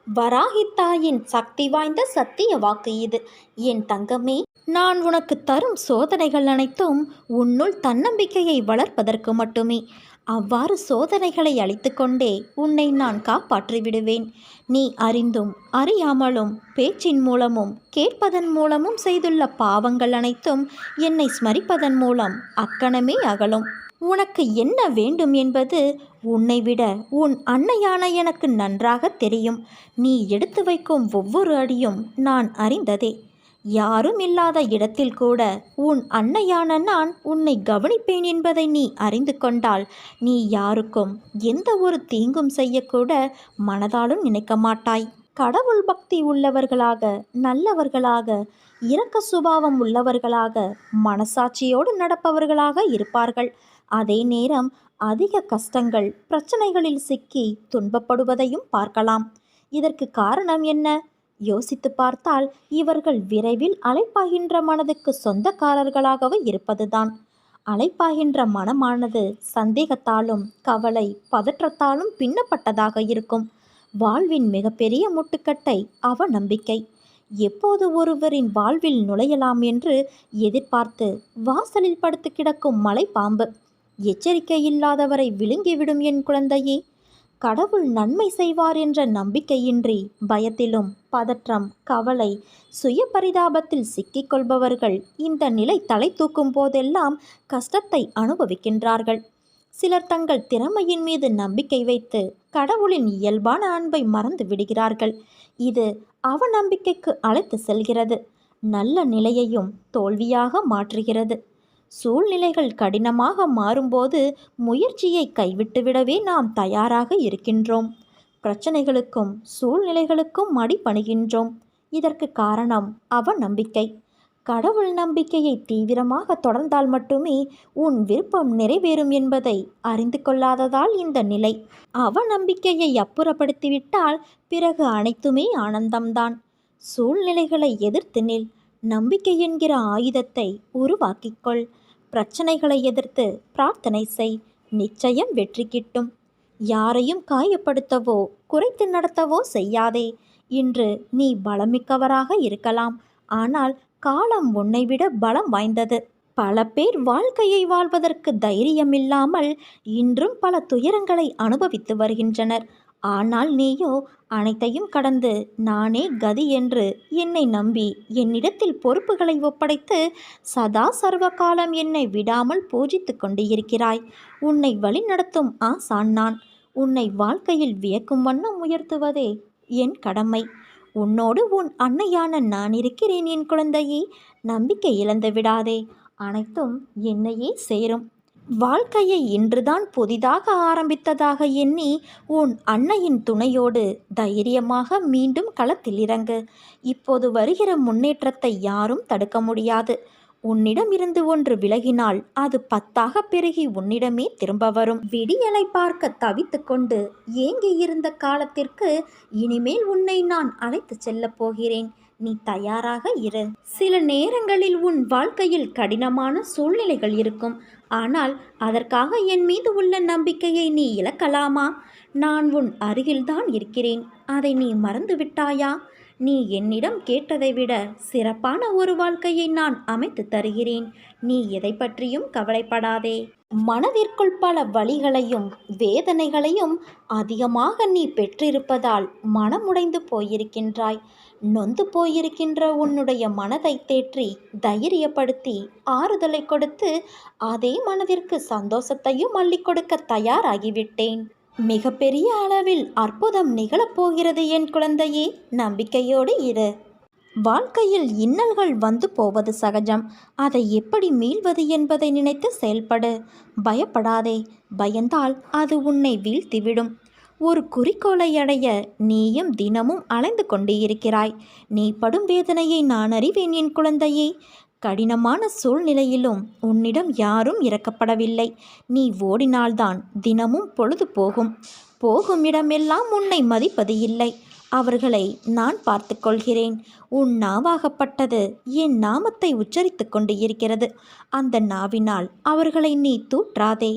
வராகித்தாயின் சக்தி வாய்ந்த சத்திய வாக்கு இது. என் தங்கமே, நான் உனக்கு தரும் சோதனைகள் அனைத்தும் உன்னுள் தன்னம்பிக்கையை வளர்ப்பதற்கு மட்டுமே. அவ்வாறு சோதனைகளை அளித்து கொண்டே உன்னை நான் காப்பாற்றி விடுவேன். நீ அறிந்தும் அறியாமலும் பேச்சின் மூலமும் கேட்பதன் மூலமும் செய்துள்ள பாவங்கள் அனைத்தும் என்னை ஸ்மரிப்பதன் மூலம் அக்கணமே அகலும். உனக்கு என்ன வேண்டும் என்பது உன்னை விட உன் அன்னையான எனக்கு நன்றாக தெரியும். நீ எடுத்து வைக்கும் ஒவ்வொரு அடியும் நான் அறிந்ததே. யாரும் இல்லாத இடத்தில் கூட உன் அன்னையான நான் உன்னை கவனிப்பேன் என்பதை நீ அறிந்து கொண்டால் நீ யாருக்கும் எந்த ஒரு தீங்கும் செய்யக்கூட மனதாலும் நினைக்க மாட்டாய். கடவுள் பக்தி உள்ளவர்களாக, நல்லவர்களாக, இரக்க சுபாவம் உள்ளவர்களாக, மனசாட்சியோடு நடப்பவர்களாக இருப்பார்கள். அதே நேரம் அதிக கஷ்டங்கள், பிரச்சனைகளில் சிக்கி துன்பப்படுவதையும் பார்க்கலாம். இதற்கு காரணம் என்ன? யோசித்து பார்த்தால் இவர்கள் விரைவில் அலைப்பாகின்ற மனதுக்கு சொந்தக்காரர்களாகவே இருப்பதுதான். அலைப்பாகின்ற மனமானது சந்தேகத்தாலும் கவலை பதற்றத்தாலும் பின்னப்பட்டதாக இருக்கும். வாழ்வின் மிகப்பெரிய முட்டுக்கட்டை அவநம்பிக்கை. எப்போது ஒருவரின் வாழ்வில் நுழையலாம் என்று எதிர்பார்த்து வாசலில் படுத்து கிடக்கும் மலைப்பாம்பு எச்சரிக்கை இல்லாதவரை விழுங்கிவிடும். என் குழந்தையே, கடவுள் நன்மை செய்வார் என்ற நம்பிக்கையின்றி பயத்திலும் பதற்றம், கவலை, சுய பரிதாபத்தில் சிக்கிக்கொள்பவர்கள் இந்த நிலை தலை தூக்கும் போதெல்லாம் கஷ்டத்தை அனுபவிக்கின்றார்கள். சிலர் தங்கள் திறமையின் மீது நம்பிக்கை வைத்து கடவுளின் இயல்பான அன்பை மறந்து விடுகிறார்கள். இது அவநம்பிக்கைக்கு அழைத்து செல்கிறது. நல்ல நிலையையும் தோல்வியாக மாற்றுகிறது. சூழ்நிலைகள் கடினமாக மாறும்போது முயற்சியை கைவிட்டுவிடவே நாம் தயாராக இருக்கின்றோம். பிரச்சனைகளுக்கும் சூழ்நிலைகளுக்கும் அடிபணிகின்றோம். இதற்கு காரணம் அவநம்பிக்கை. கடவுள் நம்பிக்கையை தீவிரமாக தொடர்ந்தால் மட்டுமே உன் விருப்பம் நிறைவேறும் என்பதை அறிந்து கொள்ளாததால் இந்த நிலை. அவநம்பிக்கையை அப்புறப்படுத்திவிட்டால் பிறகு அனைத்துமே ஆனந்தம்தான். சூழ்நிலைகளை எதிர்த்து நில். நம்பிக்கை என்கிற ஆயுதத்தை உருவாக்கிக்கொள். பிரச்சனைகளை எதிர்த்து பிரார்த்தனை செய். நிச்சயம் வெற்றி கிட்டும். யாரையும் காயப்படுத்தவோ குறைத்து நடத்தவோ செய்யாதே. இன்று நீ பலமிக்கவராக இருக்கலாம், ஆனால் காலம் உன்னை விட பலம் வாய்ந்தது. பல பேர் வாழ்க்கையை வாழ்வதற்கு தைரியமில்லாமல் இன்றும் பல துயரங்களை அனுபவித்து வருகின்றனர். ஆனால் நீயோ அனைத்தையும் கடந்து நானே கதி என்று என்னை நம்பி என்னிடத்தில் பொறுப்புகளை ஒப்படைத்து சதா சர்வகாலம் என்னை விடாமல் பூஜித்து கொண்டு இருக்கிறாய். உன்னை வழிநடத்தும் ஆசான் நான். உன்னை வாழ்க்கையில் வியக்கும் வண்ணம் உயர்த்துவதே என் கடமை. உன்னோடு உன் அன்னையான நான் இருக்கிறேன் என் குழந்தையே. நம்பிக்கை இழந்து விடாதே. அனைத்தும் என்னையே சேரும். வாழ்க்கையை இன்றுதான் புதிதாக ஆரம்பித்ததாக எண்ணி உன் அன்னையின் துணையோடு தைரியமாக மீண்டும் களத்தில் இறங்கு. இப்போது வருகிற முன்னேற்றத்தை யாரும் தடுக்க முடியாது. உன்னிடம் இருந்து ஒன்று விலகினால் அது 10ஆக பெருகி உன்னிடமே திரும்ப வரும். விடியலை பார்க்க தவித்து கொண்டு ஏங்கி இருந்த காலத்திற்கு இனிமேல் உன்னை நான் அழைத்து செல்லப் போகிறேன். நீ தயாராக இரு. சில நேரங்களில் உன் வாழ்க்கையில் கடினமான சூழ்நிலைகள் இருக்கும். ஆனால் அதற்காக என் மீது உள்ள நம்பிக்கையை நீ இழக்கலாமா? நான் உன் அருகில்தான் இருக்கிறேன். அதை நீ மறந்து விட்டாயா? நீ என்னிடம் கேட்டதை விட சிறப்பான ஒரு வாழ்க்கையை நான் அமைத்து தருகிறேன். நீ எதை பற்றியும் கவலைப்படாதே. மனதிற்குள் பல வலிகளையும் வேதனைகளையும் அதிகமாக நீ பெற்றிருப்பதால் மனமுடைந்து போயிருக்கின்றாய். நொந்து போயிருக்கின்ற உன்னுடைய மனதை தேற்றி தைரியப்படுத்தி ஆறுதலை கொடுத்து அதே மனதிற்கு சந்தோஷத்தையும் அள்ளி கொடுக்க தயாராகிவிட்டேன். மிகப்பெரிய அளவில் அற்புதம் நிகழப்போகிறது என் குழந்தையே. நம்பிக்கையோடு இரு. வாழ்க்கையில் இன்னல்கள் வந்து போவது சகஜம். அதை எப்படி மீள்வது என்பதை நினைத்து செயல்படு. பயப்படாதே. பயந்தால் அது உன்னை வீழ்த்திவிடும். ஒரு குறிக்கோளை அடைய நீயும் தினமும் அலைந்து கொண்டு இருக்கிறாய். நீ படும் வேதனையை நான் அறிவேன் என் குழந்தையே. கடினமான சூழ்நிலையிலும் உன்னிடம் யாரும் இறக்கப்படவில்லை. நீ ஓடினால்தான் தினமும் பொழுது போகும். போகும் இடமெல்லாம் உன்னை மதிப்பது இல்லை. அவர்களை நான் பார்த்து கொள்கிறேன். உன் நாவாகப்பட்டது என் நாமத்தை உச்சரித்து கொண்டு இருக்கிறது. அந்த நாவினால் அவர்களை நீ தூற்றாதே.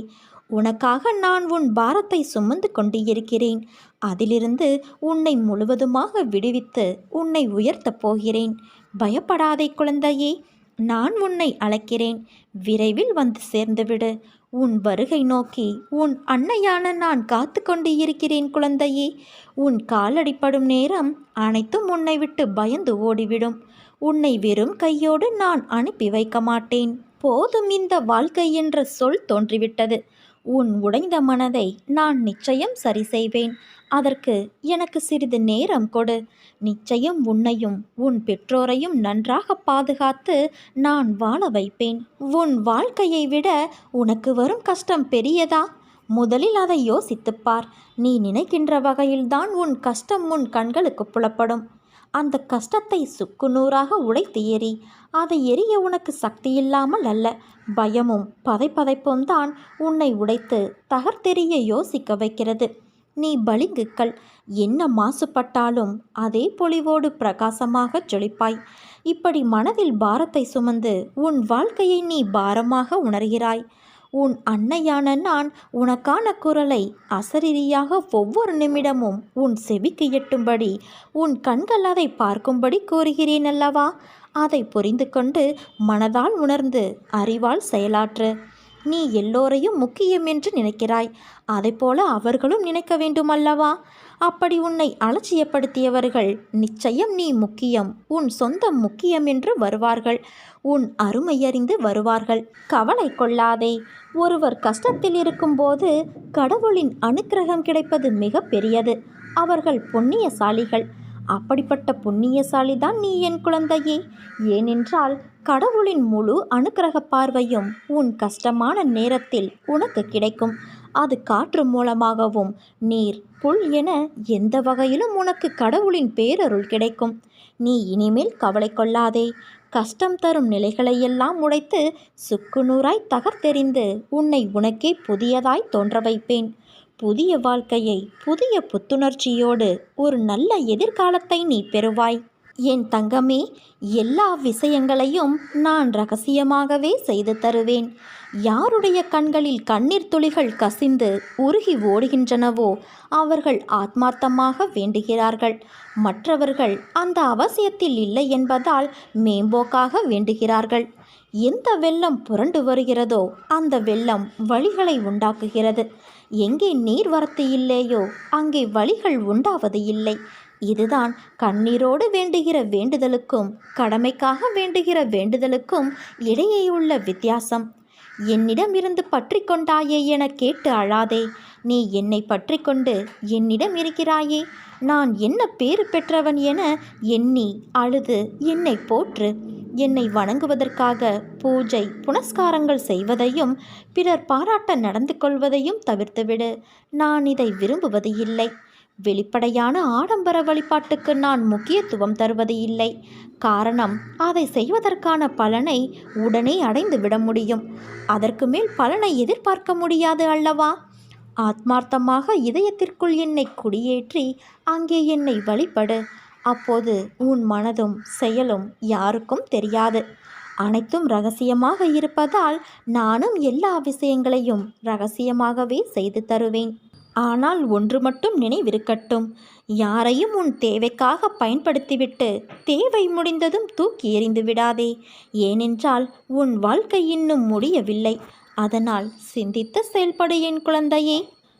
உனக்காக நான் உன் பாரத்தை சுமந்து கொண்டு இருக்கிறேன். அதிலிருந்து உன்னை முழுவதுமாக விடுவித்து உன்னை உயர்த்தப் போகிறேன். பயப்படாதே குழந்தையே, நான் உன்னை அழைக்கிறேன். விரைவில் வந்து சேர்ந்துவிடு. உன் வருகை நோக்கி உன் அன்னையான நான் காத்து கொண்டு இருக்கிறேன் குழந்தையே. உன் காலடிப்படும் நேரம் அனைத்தும் உன்னை விட்டு பயந்து ஓடிவிடும். உன்னை வெறும் கையோடு நான் அனுப்பி வைக்க மாட்டேன். போதும், இந்த வாழ்க்கை என்ற சொல் தோன்றிவிட்டது. உன் உடைந்த மனதை நான் நிச்சயம் சரி செய்வேன். அதற்கு எனக்கு சிறிது நேரம் கொடு. நிச்சயம் உன்னையும் உன் பெற்றோரையும் நன்றாக பாதுகாத்து நான் வாழ வைப்பேன். உன் வாழ்க்கையை விட உனக்கு வரும் கஷ்டம் பெரியதா? முதலில் அதை யோசித்துப்பார். நீ நினைக்கின்ற வகையில்தான் உன் கஷ்டம் உன் கண்களுக்கு புலப்படும். அந்த கஷ்டத்தை சுக்குநூறாக உடைத்து எறி. அதை எரிய உனக்கு சக்தி இல்லாமல் அல்ல, பயமும் பதைப்பதைப்பும் தான் உன்னை உடைத்து தகர்த்தெறிய யோசிக்க வைக்கிறது. நீ பளிங்குக்கல், என்ன மாசுபட்டாலும் அதே பொலிவோடு பிரகாசமாக ஜொலிப்பாய். இப்படி மனதில் பாரத்தை சுமந்து உன் வாழ்க்கையை நீ பாரமாக உணர்கிறாய். உன் அன்னையான நான் உனக்கான குரலை அசரீரியாக ஒவ்வொரு நிமிடமும் உன் செவிக்கு எட்டும்படி உன் கண்கள் அதை பார்க்கும்படி கூறுகிறேன் அல்லவா? அதை புரிந்து கொண்டு மனதால் உணர்ந்து அறிவால் செயலாற்று. நீ எல்லோரையும் முக்கியம் என்று நினைக்கிறாய், அதைப்போல அவர்களும் நினைக்க வேண்டுமல்லவா? அப்படி உன்னை அலட்சியப்படுத்தியவர்கள் நிச்சயம் நீ முக்கியம், உன் சொந்தம் முக்கியம் என்று வருவார்கள். உன் அருமையறிந்து வருவார்கள். கவலை கொள்ளாதே. ஒருவர் கஷ்டத்தில் இருக்கும்போது கடவுளின் அனுக்கிரகம் கிடைப்பது மிக பெரியது. அவர்கள் புண்ணியசாலிகள். அப்படிப்பட்ட புண்ணியசாலிதான் நீ என் குழந்தையே. ஏனென்றால் கடவுளின் முழு அனுக்கிரக பார்வையும் உன் கஷ்டமான நேரத்தில் உனக்கு கிடைக்கும். அது காற்று மூலமாகவும் நீர், புல் என எந்த வகையிலும் உனக்கு கடவுளின் பேரருள் கிடைக்கும். நீ இனிமேல் கவலை கொள்ளாதே. கஷ்டம் தரும் நிலைகளையெல்லாம் உடைத்து சுக்குநூறாய் தகர்த்தெறிந்து உன்னை உனக்கே புதியதாய் தோன்ற வைப்பேன். புதிய வாழ்க்கையை புதிய புத்துணர்ச்சியோடு ஒரு நல்ல எதிர்காலத்தை நீ பெறுவாய். என் தங்கமே, எல்லா விஷயங்களையும் நான் ரகசியமாகவே செய்து தருவேன். யாருடைய கண்களில் கண்ணீர் துளிகள் கசிந்து உருகி ஓடுகின்றனவோ அவர்கள் ஆத்மார்த்தமாக வேண்டுகிறார்கள். மற்றவர்கள் அந்த அவசியத்தில் இல்லை என்பதால் மேம்போக்காக வேண்டுகிறார்கள். எந்த வெள்ளம் புரண்டு வருகிறதோ அந்த வெள்ளம் வழிகளை உண்டாக்குகிறது. எங்கே நீர்வரத்து இல்லையோ அங்கே வழிகள் உண்டாவது இல்லை. இதுதான் கண்ணீரோடு வேண்டுகிற வேண்டுதலுக்கும் கடமைக்காக வேண்டுகிற வேண்டுதலுக்கும் இடையேயுள்ள வித்தியாசம். என்னிடம் இருந்து பற்றி கொண்டாயே என கேட்டு அழாதே. நீ என்னை பற்றி கொண்டு என்னிடம் இருக்கிறாயே, நான் என்ன பேறு பெற்றவன் என எண்ணி அழுது என்னை போற்று. என்னை வணங்குவதற்காக பூஜை புனஸ்காரங்கள் செய்வதையும் பிறர் பாராட்ட நடந்து கொள்வதையும் தவிர்த்துவிடு. நான் இதை விரும்புவது இல்லை. வெளிப்படையான ஆடம்பர வழிபாட்டுக்கு நான் முக்கியத்துவம் தருவது இல்லை. காரணம், அதை செய்வதற்கான பலனை உடனே அடைந்து விட முடியும். அதற்கு மேல் பலனை எதிர்பார்க்க முடியாது அல்லவா? ஆத்மார்த்தமாக இதயத்திற்குள் என்னை குடியேற்றி அங்கே என்னை வழிபடு. அப்போது உன் மனதும் செயலும் யாருக்கும் தெரியாது. அனைத்தும் ரகசியமாக இருப்பதால் நானும் எல்லா விஷயங்களையும் ரகசியமாகவே செய்து தருவேன். ஆனால் ஒன்று மட்டும் நினைவிருக்கட்டும், யாரையும் உன் தேவைக்காக பயன்படுத்திவிட்டு தேவை முடிந்ததும் தூக்கி எறிந்து விடாதே. ஏனென்றால் உன் வாழ்க்கை இன்னும் முடியவில்லை. அதனால் சிந்தித்து செயல்படு என் குழந்தையே.